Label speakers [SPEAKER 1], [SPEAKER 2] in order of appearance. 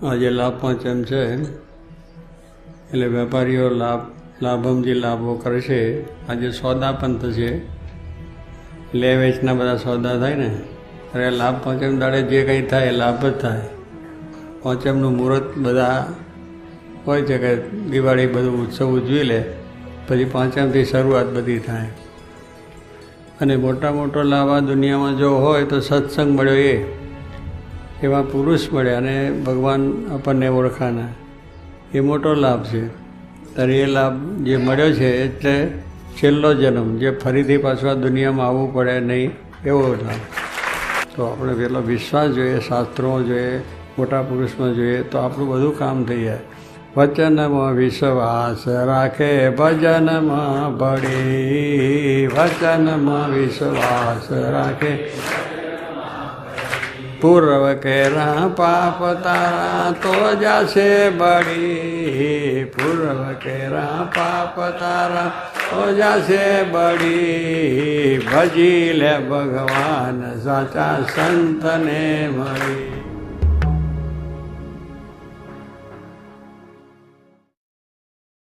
[SPEAKER 1] આજે લાભ પાંચમ છે એટલે વેપારીઓ લાભમજી લાભો કરશે. આજે સોદા પંથ છે, લે વેચના બધા સોદા થાય ને, અરે લાભ પાંચમ દાડે જે કંઈ થાય એ લાભ જ થાય. પાંચમનું મુહૂર્ત બધા હોય છે કે દિવાળી બધું ઉત્સવ ઉજવી લે, પછી પાંચમથી શરૂઆત બધી થાય. અને મોટો લાભ આ દુનિયામાં જો હોય તો સત્સંગ મળ્યો એવા પુરુષ મળ્યા અને ભગવાન આપણને ઓળખાના, એ મોટો લાભ છે. ત્યારે એ લાભ જે મળ્યો છે એટલે છેલ્લો જન્મ, જે ફરીથી પાછું આ દુનિયામાં આવવું પડે નહીં એવો લાભ. તો આપણે પેલો વિશ્વાસ જોઈએ, શાસ્ત્રોમાં જોઈએ, મોટા પુરુષમાં જોઈએ, તો આપણું બધું કામ થઈ જાય. વચનમાં વિશ્વાસ રાખે ભજનમાં બળી, વચનમાં વિશ્વાસ રાખે પૂર્વ કેરા પાપ તારા તો જાશે બળી, પૂર્વ કેરા પાપ તારા તો જાશે બળી, ભજી લે ભગવાન સાચા સંતને મળી.